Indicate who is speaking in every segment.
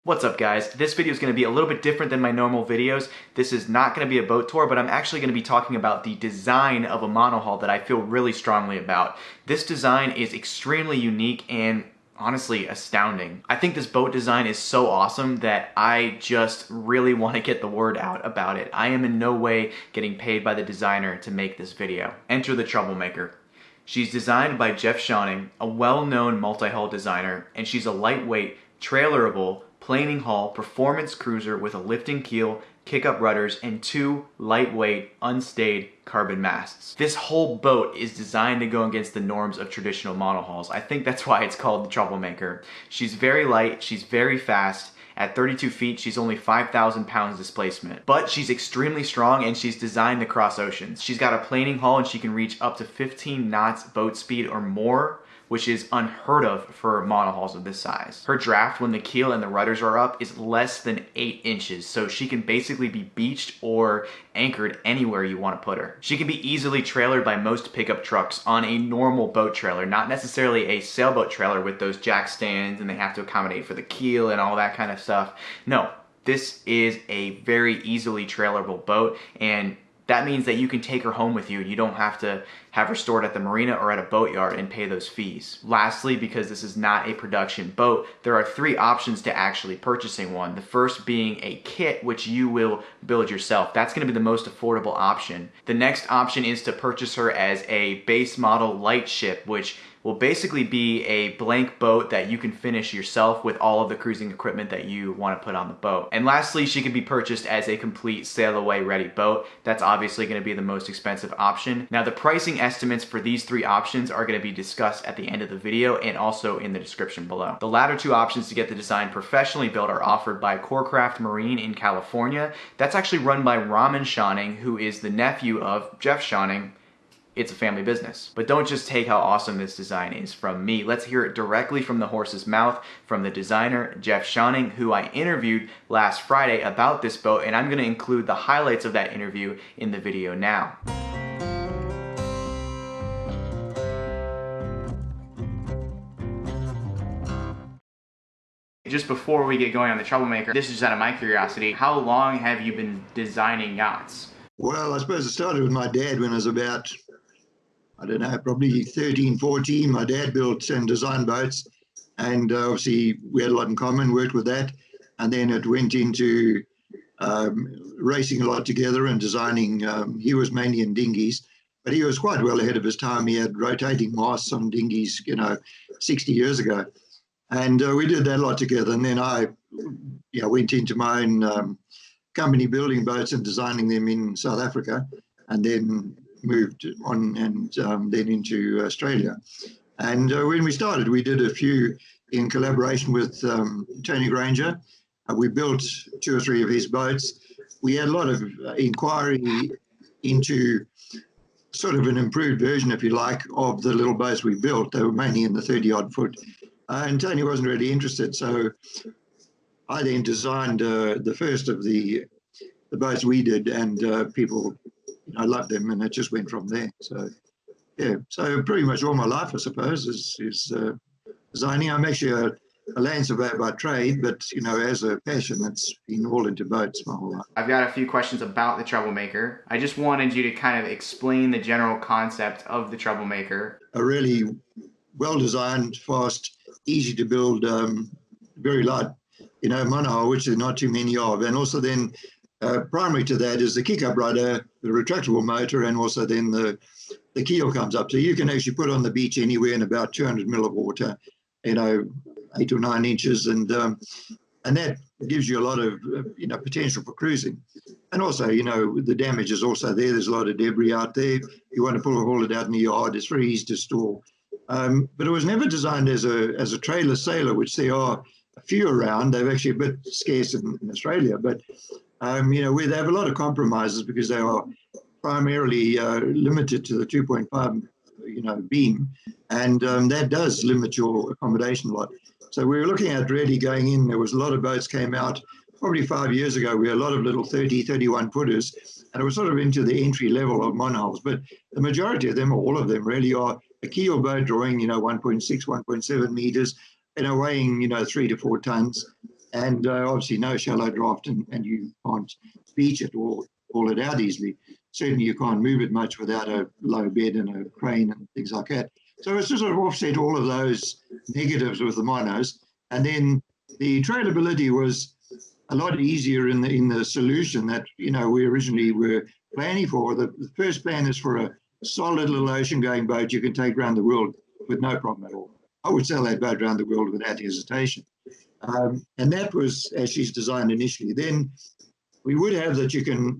Speaker 1: What's up guys? This video is going to be a little bit different than my normal videos. This is not going to be a boat tour, but I'm actually going to be talking about the design of a monohull that I feel really strongly about. This design is extremely unique and honestly astounding. I think this boat design is so awesome that I just really want to get the word out about it. I am in no way getting paid by the designer to make this video. Enter the Troublemaker. She's designed by Jeff Schionning, a well-known multi-hull designer, and she's a lightweight, trailerable, planing hull performance cruiser with a lifting keel, kick-up rudders, and two lightweight, unstayed carbon masts. This whole boat is designed to go against the norms of traditional monohulls. I think that's why it's called the Troublemaker. She's very light, she's very fast. At 32 feet, she's only 5,000 pounds displacement. But she's extremely strong and she's designed to cross oceans. She's got a planing hull and she can reach up to 15 knots boat speed or more, which is unheard of for monohulls of this size. Her draft when the keel and the rudders are up is less than 8 inches, so she can basically be beached or anchored anywhere you want to put her. She can be easily trailered by most pickup trucks on a normal boat trailer, not necessarily a sailboat trailer with those jack stands and they have to accommodate for the keel and all that kind of stuff. No, this is a very easily trailerable boat, and that means that you can take her home with you. You don't have to have her stored at the marina or at a boatyard and pay those fees. Lastly, because this is not a production boat, there are 3 options to actually purchasing one. The first being a kit, which you will build yourself. That's going to be the most affordable option. The next option is to purchase her as a base model Lightship, which will basically be a blank boat that you can finish yourself with all of the cruising equipment that you want to put on the boat. And lastly, she can be purchased as a complete sail away ready boat. That's obviously going to be the most expensive option. Now the pricing estimates for these 3 options are going to be discussed at the end of the video and also in the description below. The latter 2 options to get the design professionally built are offered by Corecraft Marine in California. That's actually run by Jeff Schionning, who is the nephew of Jeff Schionning. It's a family business. But don't just take how awesome this design is from me. Let's hear it directly from the horse's mouth, from the designer, Jeff Schionning, who I interviewed last Friday about this boat, and I'm going to include the highlights of that interview in the video now. Just before we get going on the Troublemaker, this is just out of my curiosity, how long have you been designing yachts?
Speaker 2: Well, I suppose it started with my dad when I was about, I don't know, probably 13, 14. My dad built and designed boats, and obviously we had a lot in common, worked with that. And then it went into racing a lot together and designing. He was mainly in dinghies, but he was quite well ahead of his time. He had rotating masts on dinghies, 60 years ago. And we did that a lot together. And then I went into my own company building boats and designing them in South Africa, and then moved on and then into Australia. And when we started, we did a few in collaboration with Tony Granger. We built 2 or 3 of his boats. We had a lot of inquiry into sort of an improved version, if you like, of the little boats we built. They were mainly in the 30-odd foot. And Tony wasn't really interested, so I then designed the first of the boats we did, and people loved them, and it just went from there. So yeah, so pretty much all my life, I suppose, is designing. I'm actually a land surveyor by trade, but as a passion, it's been all into boats my whole life.
Speaker 1: I've got a few questions about the Troublemaker. I just wanted you to kind of explain the general concept of the Troublemaker.
Speaker 2: A really well-designed, fast, easy to build, very light, monohull, which there are not too many of. And also then primary to that is the kick-up rudder, the retractable motor, and also then the keel comes up. So you can actually put on the beach anywhere in about 200 mil of water, 8 or 9 inches, and that gives you a lot of potential for cruising. And also, the damage is also there. There's a lot of debris out there. You want to haul it out in the yard. It's very easy to store. But it was never designed as a trailer sailor, which there are a few around. They're actually a bit scarce in Australia, but where they have a lot of compromises because they are primarily limited to the 2.5 beam, and that does limit your accommodation a lot. So we were looking at really going in. There was a lot of boats came out probably 5 years ago. We had a lot of little 30, 31 footers, and it was sort of into the entry level of monohulls. But the majority of them, or all of them, really are a keel boat drawing 1.6, 1.7 meters, weighing 3 to 4 tons. and obviously no shallow draft, and you can't beach it or haul it out easily. Certainly you can't move it much without a low bed and a crane and things like that. So it's just sort of offset all of those negatives with the monos. And then the trailability was a lot easier in the solution that, you know, we originally were planning for. The first plan is for a solid little ocean-going boat you can take around the world with no problem at all. I would sail that boat around the world without hesitation. And that was as she's designed initially. Then we would have that you can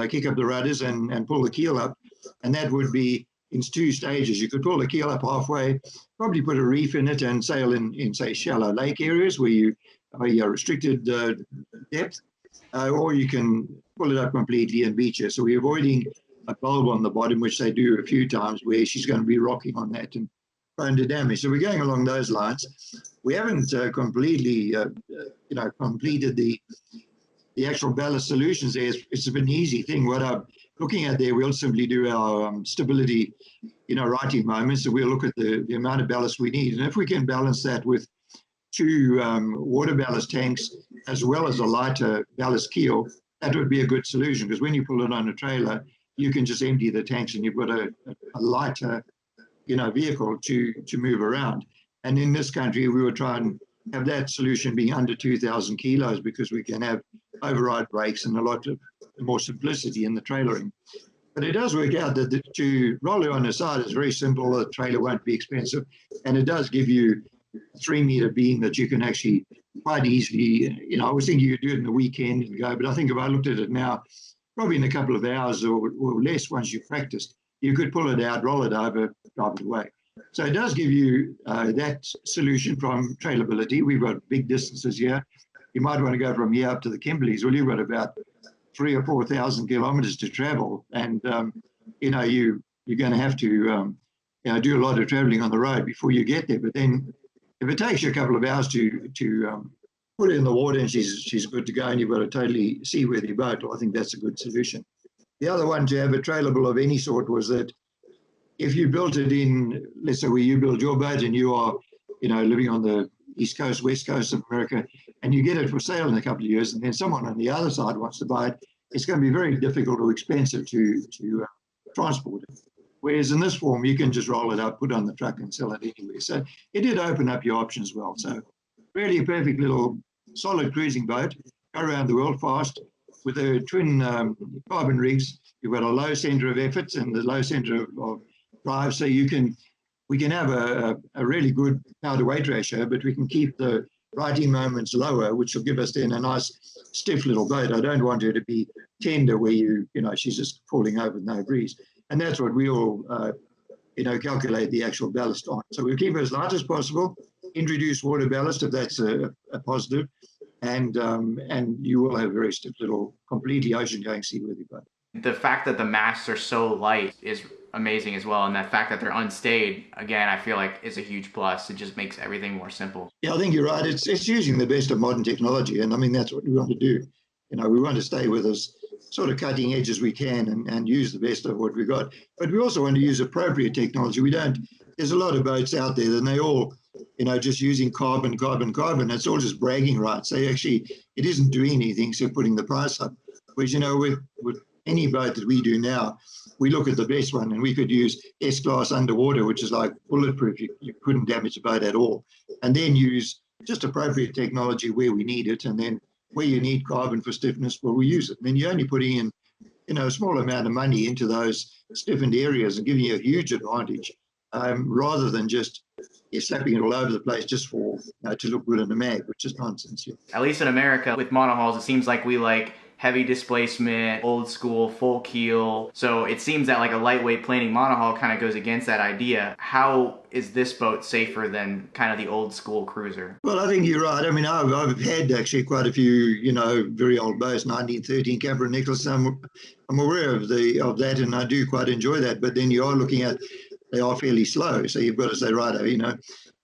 Speaker 2: kick up the rudders and pull the keel up, and that would be in two stages. You could pull the keel up halfway, probably put a reef in it and sail in say shallow lake areas where you are restricted depth, or you can pull it up completely and beach her. So we're avoiding a bulb on the bottom, which they do a few times, where she's going to be rocking on that and prone to damage. So we're going along those lines. We haven't completely completed the actual ballast solutions there. It's an easy thing. What I'm looking at there, we'll simply do our stability, righting moments, and we'll look at the amount of ballast we need. And if we can balance that with two water ballast tanks as well as a lighter ballast keel, that would be a good solution, because when you pull it on a trailer, you can just empty the tanks and you've got a lighter, vehicle to move around. And in this country, we would try and have that solution being under 2,000 kilos, because we can have override brakes and a lot of more simplicity in the trailering. But it does work out that to roll it on the side is very simple. The trailer won't be expensive, and it does give you a 3-meter beam that you can actually quite easily, I was thinking you could do it in the weekend and go, but I think if I looked at it now, probably in a couple of hours or less, once you've practiced, you could pull it out, roll it over, drive it away. So it does give you that solution from trailability. We've got big distances here. You might want to go from here up to the Kimberleys. Well, you've got about 3,000 or 4,000 kilometers to travel, and you're going to have to do a lot of traveling on the road before you get there. But then, if it takes you a couple of hours to put it in the water and she's good to go, and you've got a totally seaworthy boat, well, I think that's a good solution. The other one to have a trailable of any sort was that if you built it in, let's say where you build your boat and you are, living on the East Coast, West Coast of America, and you get it for sale in a couple of years, and then someone on the other side wants to buy it, it's going to be very difficult or expensive to transport it. Whereas in this form, you can just roll it up, put it on the truck and sell it anywhere. So it did open up your options well. So really a perfect little solid cruising boat, go around the world fast with the twin carbon rigs. You've got a low center of effort and the low center of drive. So we can have a really good power to weight ratio, but we can keep the righting moments lower, which will give us then a nice stiff little boat. I don't want her to be tender where she's just falling over with no breeze. And that's what we all, calculate the actual ballast on. So we'll keep it as light as possible, introduce water ballast if that's a positive, and you will have a very stiff little, completely ocean-going seaworthy boat.
Speaker 1: The fact that the masts are so light is amazing as well, and the fact that they're unstayed, again, I feel like is a huge plus. It just makes everything more simple.
Speaker 2: Yeah, I think you're right. It's using the best of modern technology, and I mean that's what we want to do. We want to stay with as sort of cutting edge as we can and use the best of what we got. But we also want to use appropriate technology. There's a lot of boats out there, and they all, just using carbon. It's all just bragging rights. It isn't doing anything except putting the price up. Whereas, with any boat that we do now, we look at the best one, and we could use S-class underwater, which is like bulletproof. You couldn't damage the boat at all. And then use just appropriate technology where we need it, and then where you need carbon for stiffness, well, we use it. And then you're only putting in, a small amount of money into those stiffened areas and giving you a huge advantage, rather than just slapping it all over the place just for to look good in the mag, which is nonsense. Yeah.
Speaker 1: At least in America, with monohulls, it seems like we like heavy displacement, old school, full keel. So it seems that like a lightweight planing monohull kind of goes against that idea. How is this boat safer than kind of the old school cruiser?
Speaker 2: Well, I think you're right. I mean, I've had actually quite a few, very old boats, 1913 Capra and Nicholas. I'm aware of that, and I do quite enjoy that. But then you are looking at, they are fairly slow. So you've got to say, right,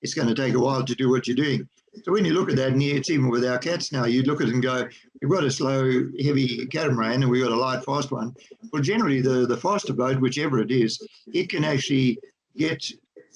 Speaker 2: it's going to take a while to do what you're doing. So when you look at that, and it's even with our cats now, you look at it and go, we've got a slow, heavy catamaran and we've got a light, fast one. Well, generally the faster boat, whichever it is, it can actually get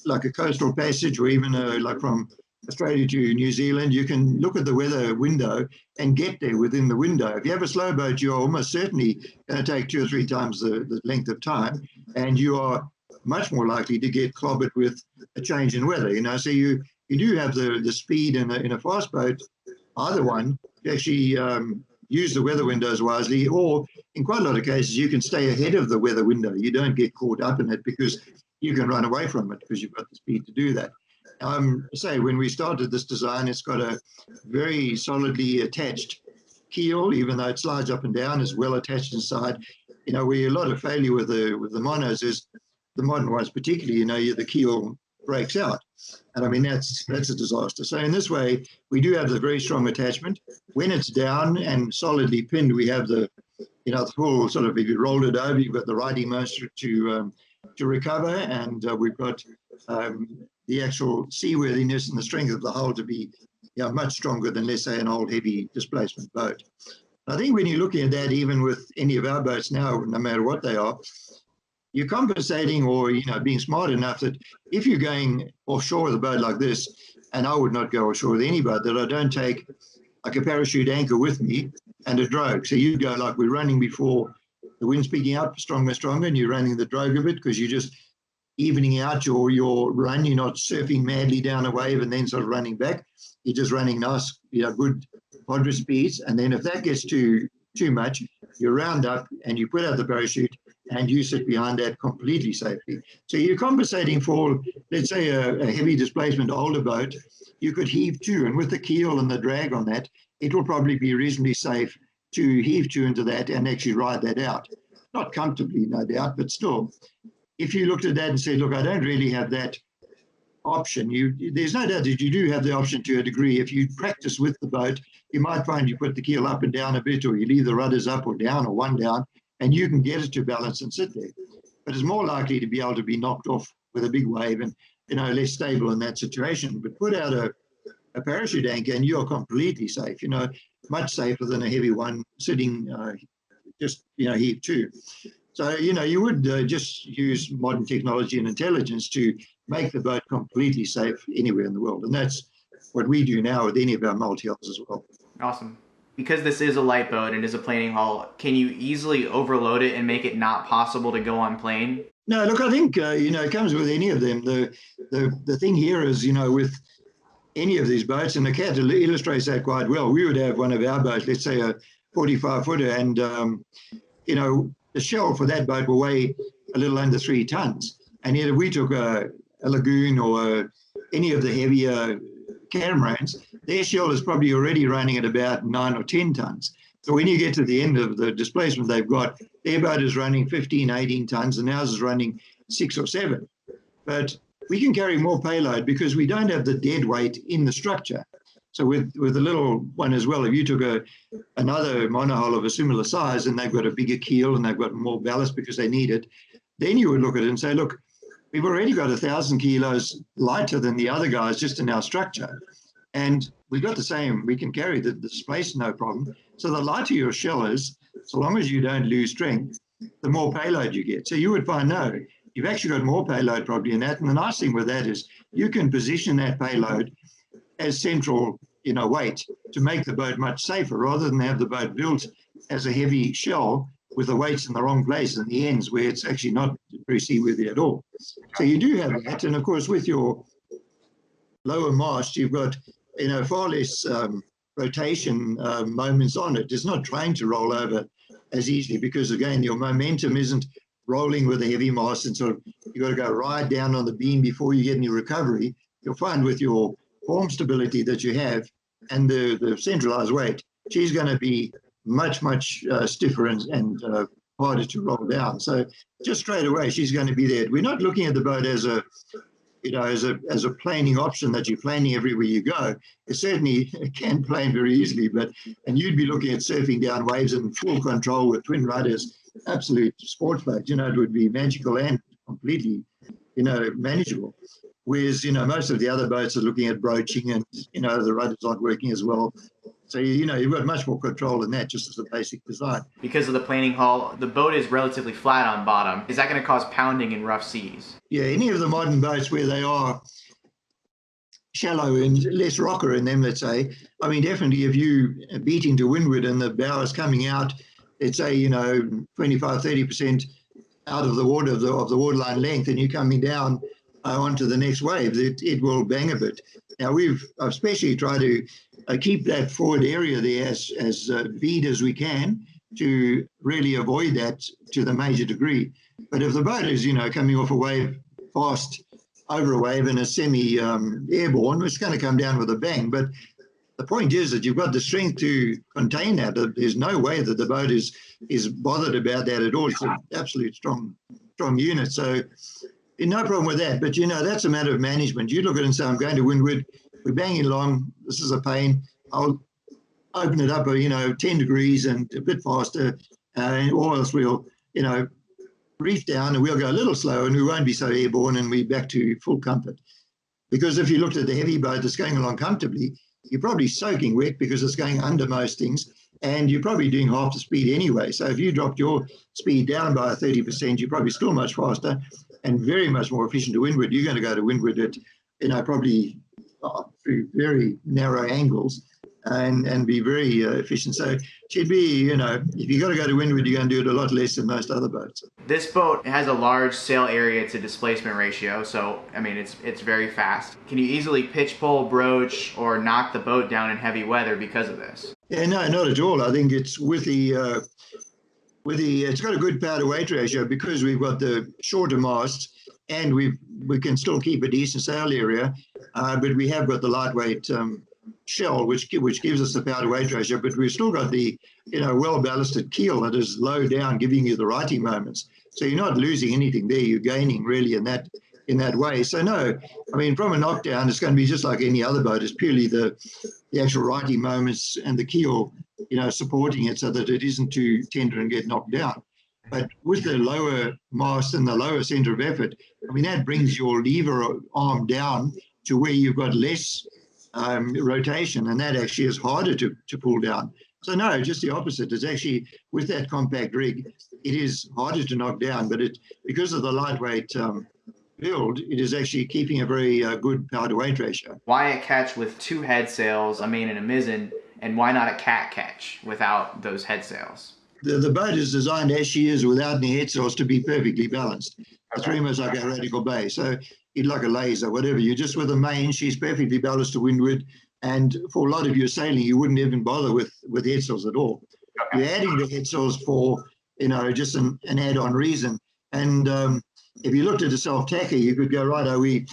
Speaker 2: like a coastal passage or even like from Australia to New Zealand, you can look at the weather window and get there within the window. If you have a slow boat, you're almost certainly going to take 2 or 3 times the length of time, and you are much more likely to get clobbered with a change in weather. So you do have the speed in a fast boat, either one, to actually use the weather windows wisely, or in quite a lot of cases, you can stay ahead of the weather window. You don't get caught up in it because you can run away from it because you've got the speed to do that. Say when we started this design, it's got a very solidly attached keel, even though it slides up and down, is well attached inside. Where a lot of failure with the monos is the modern ones, particularly, the keel breaks out, and I mean that's a disaster. So in this way, we do have the very strong attachment. When it's down and solidly pinned, we have the full sort of, if you rolled it over, you've got the riding motor to recover, and we've got the actual seaworthiness and the strength of the hull to be much stronger than, let's say, an old heavy displacement boat. I think when you're looking at that, even with any of our boats now, no matter what they are, you're compensating or being smart enough that if you're going offshore with a boat like this, and I would not go offshore with any boat, that I don't take like a parachute anchor with me and a drogue. So you go like we're running before the wind's picking up stronger, and you're running the drogue of it because you're just evening out your run. You're not surfing madly down a wave and then sort of running back. You're just running nice, good moderate speeds. And then if that gets too much, you round up and you put out the parachute and you sit behind that completely safely. So you're compensating for, let's say, a heavy displacement older boat. You could heave to, and with the keel and the drag on that, it will probably be reasonably safe to heave to into that and actually ride that out. Not comfortably, no doubt, but still. If you looked at that and said, look, I don't really have that option, there's no doubt that you do have the option to a degree. If you practice with the boat, you might find you put the keel up and down a bit, or you leave the rudders up or down or one down, and you can get it to balance and sit there. But it's more likely to be able to be knocked off with a big wave and, less stable in that situation. But put out a parachute anchor and you're completely safe, much safer than a heavy one sitting just, heave to. So, you would just use modern technology and intelligence to make the boat completely safe anywhere in the world. And that's what we do now with any of our multi-hulls as well.
Speaker 1: Awesome. Because this is a light boat and is a planing hull, can you easily overload it and make it not possible to go on plane?
Speaker 2: No, look, I think, it comes with any of them. The thing here is, with any of these boats, and the cat illustrates that quite well. We would have one of our boats, let's say a 45-footer, and, the shell for that boat will weigh a little under 3 tons. And yet if we took a lagoon or any of the heavier catamarans, their shell is probably already running at about 9 or 10 tons. So when you get to the end of the displacement they've got, their boat is running 15, 18 tons, and ours is running 6 or 7. But we can carry more payload because we don't have the dead weight in the structure. So with the little one as well, if you took another monohull of a similar size and they've got a bigger keel and they've got more ballast because they need it, then you would look at it and say, look, we've already got 1,000 kilos lighter than the other guys just in our structure. And we've got the same, we can carry the displacement, no problem. So the lighter your shell is, so long as you don't lose strength, the more payload you get. So you would find, no, you've actually got more payload probably in that. And the nice thing with that is you can position that payload as central, weight to make the boat much safer rather than have the boat built as a heavy shell with the weights in the wrong place and the ends where it's actually not very seaworthy at all. So you do have that. And of course, with your lower mast, you've got, far less rotation moments on it. It's not trying to roll over as easily because, again, your momentum isn't rolling with a heavy mast and sort of you've got to go right down on the beam before you get any recovery. You'll find with your form stability that you have and the centralized weight, she's going to be much, much stiffer and harder to roll down. So just straight away, she's going to be there. We're not looking at the boat as a planing option that you're planing everywhere you go. It certainly can plane very easily, and you'd be looking at surfing down waves in full control with twin rudders, absolute sports boat. It would be magical and completely, manageable. Whereas, most of the other boats are looking at broaching and, the rudders aren't working as well. So, you've got much more control than that just as a basic design.
Speaker 1: Because of the planing hull, the boat is relatively flat on bottom. Is that going to cause pounding in rough seas?
Speaker 2: Yeah, any of the modern boats where they are shallow and less rocker in them, let's say, I mean, definitely if you beating to windward and the bow is coming out, let's say, 25, 30% out of the water, of the waterline length, and you're coming down onto the next wave, it will bang a bit. Now, I've especially tried to keep that forward area there as bead as we can to really avoid that to the major degree. But if the boat is, coming off a wave fast over a wave and is semi-airborne, it's going to come down with a bang. But the point is that you've got the strength to contain that. There's no way that the boat is bothered about that at all. It's an absolute strong unit. So no problem with that. But, that's a matter of management. You look at it and say, I'm going to windward, we're banging along, this is a pain. I'll open it up, 10 degrees and a bit faster, or else we'll, reef down and we'll go a little slower and we won't be so airborne and we're back to full comfort. Because if you looked at the heavy boat that's going along comfortably, you're probably soaking wet because it's going under most things, and you're probably doing half the speed anyway. So if you dropped your speed down by 30%, you're probably still much faster and very much more efficient to windward. You're going to go to windward at, probably through very narrow angles and be very efficient. So it should be, if you got to go to windward, you're going to do it a lot less than most other boats.
Speaker 1: This boat has a large sail area to displacement ratio, so I mean it's very fast. Can you easily pitch, pull, broach, or knock the boat down in heavy weather because of this?
Speaker 2: Yeah, no, not at all. I think it's it's got a good power to weight ratio because we've got the shorter masts and we can still keep a decent sail area, but we have got the lightweight shell, which gives us the power to weight ratio, but we've still got the well ballasted keel that is low down, giving you the righting moments. So you're not losing anything there; you're gaining really in that way. So no, I mean from a knockdown, it's going to be just like any other boat. It's purely the actual righting moments and the keel, supporting it so that it isn't too tender and get knocked down. But with the lower mast and the lower center of effort, I mean that brings your lever arm down to where you've got less rotation, and that actually is harder to pull down. So no, just the opposite. It's actually, with that compact rig, it is harder to knock down, but because of the lightweight build, it is actually keeping a very good power to weight ratio.
Speaker 1: Why a ketch with 2 head sails, and a mizzen, and why not a cat ketch without those head sails?
Speaker 2: The boat is designed as she is without any head sails to be perfectly balanced. It's very much like a radical bay. So it's like a laser, whatever. You're just with the main, she's perfectly balanced to windward. And for a lot of your sailing, you wouldn't even bother with head sails at all. Okay. You're adding the head sails for, just an add-on reason. And if you looked at a self-tacker, you could go, right, we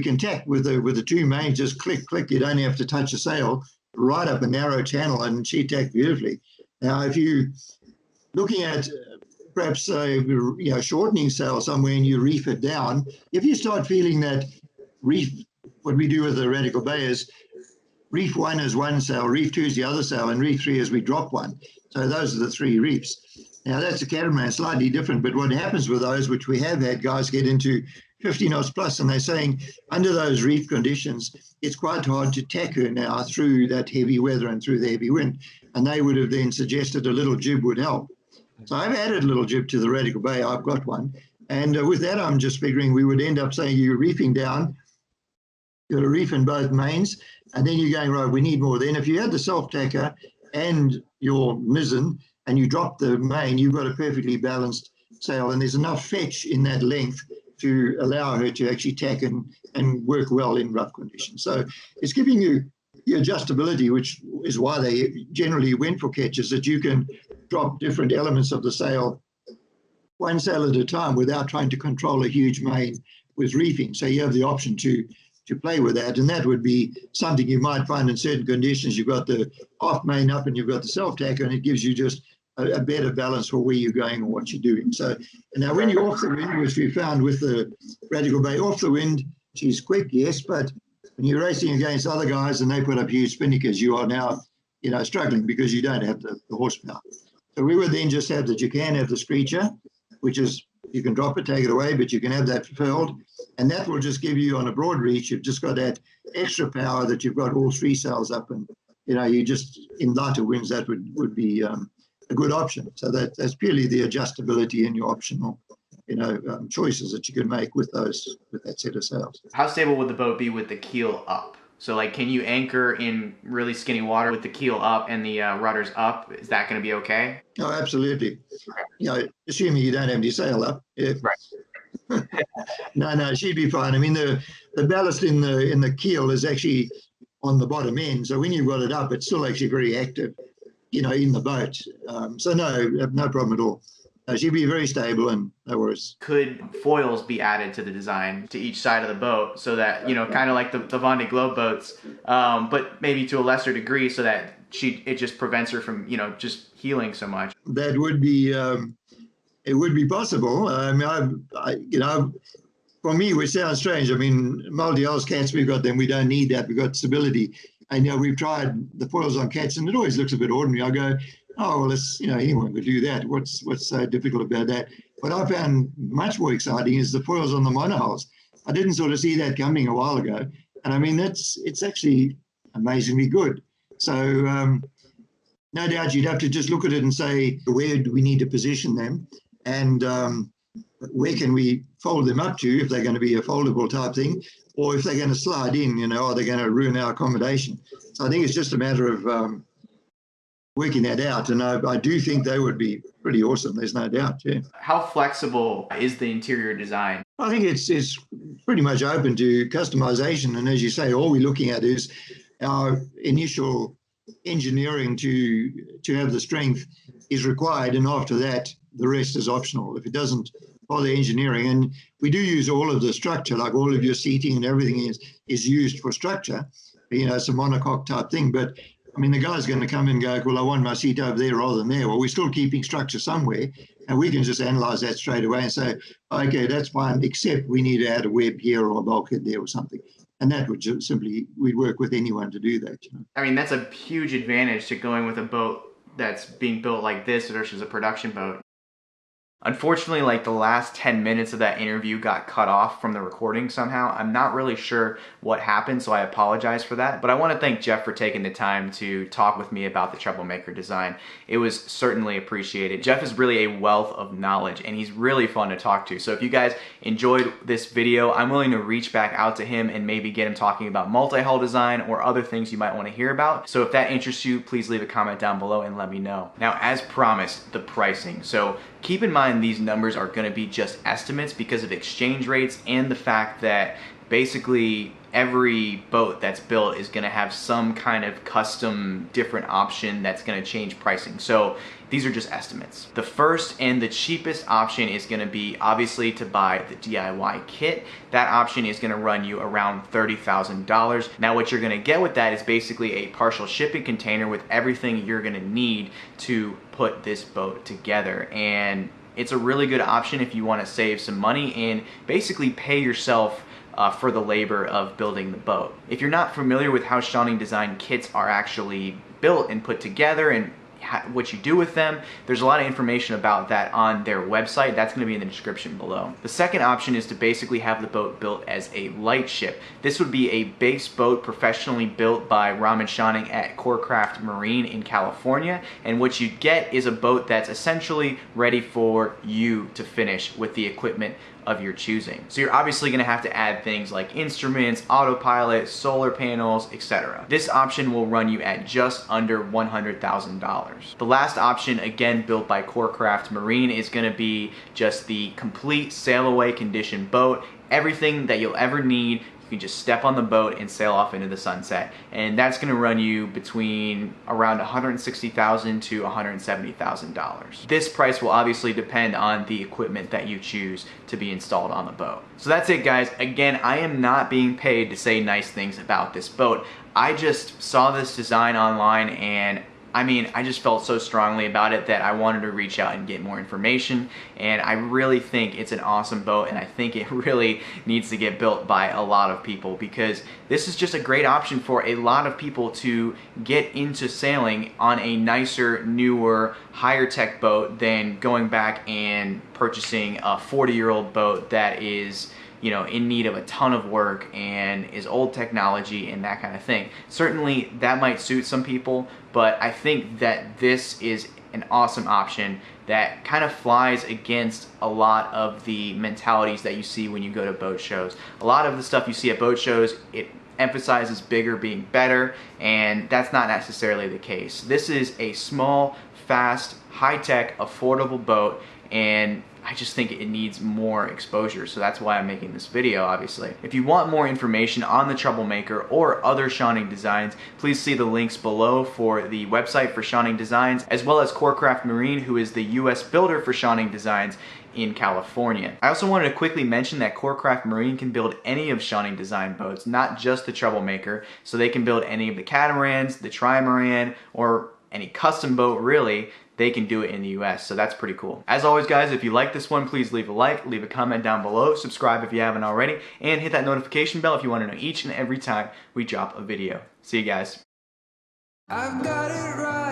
Speaker 2: can tack with the 2 mains, just click, click. You don't have to touch a sail, right up a narrow channel, and she tacked beautifully. Now, if you looking at perhaps shortening sail somewhere and you reef it down, if you start feeling that reef, what we do with the radical bay is reef 1 is one sail, reef 2 is the other sail, and reef 3 is we drop 1. So those are the 3 reefs. Now that's a catamaran, slightly different, but what happens with those, which we have had guys get into 50 knots plus, and they're saying under those reef conditions, it's quite hard to tack her now through that heavy weather and through the heavy wind. And they would have then suggested a little jib would help. So I've added a little jib to the radical bay. I've got one. And with that, I'm just figuring we would end up saying you're reefing down, you've got a reef in both mains, and then you're going, right, we need more. Then if you had the self-tacker and your mizzen and you drop the main, you've got a perfectly balanced sail, and there's enough fetch in that length to allow her to actually tack and work well in rough conditions. So it's giving you the adjustability, which is why they generally went for ketches, that you can drop different elements of the sail, one sail at a time, without trying to control a huge main with reefing. So you have the option to play with that, and that would be something you might find in certain conditions. You've got the off main up and you've got the self-tacker, and it gives you just a better balance for where you're going and what you're doing. So now when you're off the wind, which we found with the radical bay, off the wind, she's quick, yes, but when you're racing against other guys and they put up huge spinnakers, you are now, struggling because you don't have the horsepower. So we would then just have that you can have the screecher, which is, you can drop it, take it away, but you can have that furled, and that will just give you, on a broad reach, you've just got that extra power that you've got all 3 sails up, and you just, in lighter winds, that would be a good option. So that's purely the adjustability in your optional choices that you can make with that set of sails.
Speaker 1: How stable would the boat be with the keel up? So like, can you anchor in really skinny water with the keel up and the rudders up? Is that going to be okay?
Speaker 2: Oh, absolutely. Assuming you don't have any sail up. Yeah.
Speaker 1: Right.
Speaker 2: No, she'd be fine. I mean, the ballast in the keel is actually on the bottom end. So when you've got it up, it's still actually very active, in the boat. So no problem at all. She'd be very stable and no worries.
Speaker 1: Could foils be added to the design to each side of the boat so that, kind of like the Vendée Globe boats, but maybe to a lesser degree so that it just prevents her from, just healing so much?
Speaker 2: That would be, it would be possible. I mean, for me, which sounds strange. I mean, multi-hulls cats, we've got them. We don't need that. We've got stability. And, we've tried the foils on cats and it always looks a bit ordinary. I go, oh, well, it's, anyone could do that. What's so difficult about that? What I found much more exciting is the foils on the monohulls. I didn't sort of see that coming a while ago. And I mean, it's actually amazingly good. So no doubt you'd have to just look at it and say, where do we need to position them? And where can we fold them up to if they're going to be a foldable type thing? Or if they're going to slide in, are they going to ruin our accommodation? So I think it's just a matter of working that out, and I do think they would be pretty awesome. There's no doubt. Yeah.
Speaker 1: How flexible is the interior design?
Speaker 2: I think it's pretty much open to customization, and as you say, all we're looking at is our initial engineering to have the strength is required, and after that, the rest is optional. If it doesn't follow engineering, and we do use all of the structure, like all of your seating and everything is used for structure. It's a monocoque type thing, but I mean, the guy's going to come and go, well, I want my seat over there rather than there. Well, we're still keeping structure somewhere, and we can just analyze that straight away and say, okay, that's fine, except we need to add a web here or a bulkhead there or something. And that would just we'd work with anyone to do that.
Speaker 1: I mean, that's a huge advantage to going with a boat that's being built like this versus a production boat. Unfortunately, like the last 10 minutes of that interview got cut off from the recording somehow. I'm not really sure what happened, so I apologize for that. But I want to thank Jeff for taking the time to talk with me about the Troublemaker design. It was certainly appreciated. Jeff is really a wealth of knowledge, and he's really fun to talk to. So if you guys enjoyed this video, I'm willing to reach back out to him and maybe get him talking about multi-hull design or other things you might want to hear about. So if that interests you, please leave a comment down below and let me know. Now, as promised, the pricing. So keep in mind these numbers are going to be just estimates because of exchange rates and the fact that basically every boat that's built is going to have some kind of custom different option that's going to change pricing. So these are just estimates. The first and the cheapest option is going to be obviously to buy the DIY kit. That option is going to run you around $30,000. Now what you're going to get with that is basically a partial shipping container with everything you're going to need to put this boat together. And it's a really good option if you want to save some money and basically pay yourself for the labor of building the boat. If you're not familiar with how Schionning Design kits are actually built and put together and what you do with them, there's a lot of information about that on their website. That's going to be in the description below. The second option is to basically have the boat built as a lightship. This would be a base boat professionally built by Jeff Schionning at Corecraft Marine in California, and what you get is a boat that's essentially ready for you to finish with the equipment of your choosing. So you're obviously going to have to add things like instruments, autopilot, solar panels, etc. This option will run you at just under $100,000. The last option, again built by Corecraft Marine, is going to be just the complete sail-away condition boat. Everything that you'll ever need. You can just step on the boat and sail off into the sunset. And that's going to run you between around $160,000 to $170,000. This price will obviously depend on the equipment that you choose to be installed on the boat. So that's it, guys. Again, I am not being paid to say nice things about this boat. I just saw this design online and I just felt so strongly about it that I wanted to reach out and get more information, and I really think it's an awesome boat, and I think it really needs to get built by a lot of people because this is just a great option for a lot of people to get into sailing on a nicer, newer, higher tech boat than going back and purchasing a 40-year-old boat that is in need of a ton of work and is old technology and that kind of thing. Certainly that might suit some people, but I think that this is an awesome option that kind of flies against a lot of the mentalities that you see when you go to boat shows. A lot of the stuff you see at boat shows, it emphasizes bigger being better, and that's not necessarily the case. This is a small, fast, high-tech, affordable boat, and I just think it needs more exposure, so that's why I'm making this video, obviously. If you want more information on the Troublemaker or other Schionning designs, please see the links below for the website for Schionning Designs, as well as Corecraft Marine, who is the US builder for Schionning Designs in California. I also wanted to quickly mention that Corecraft Marine can build any of Schionning Design boats, not just the Troublemaker, so they can build any of the catamarans, the trimaran, or any custom boat really. They can do it in the US, so that's pretty cool. As always, guys, if you like this one, please leave a like, leave a comment down below, subscribe if you haven't already, and hit that notification bell if you want to know each and every time we drop a video. See you guys.
Speaker 3: I've got it right.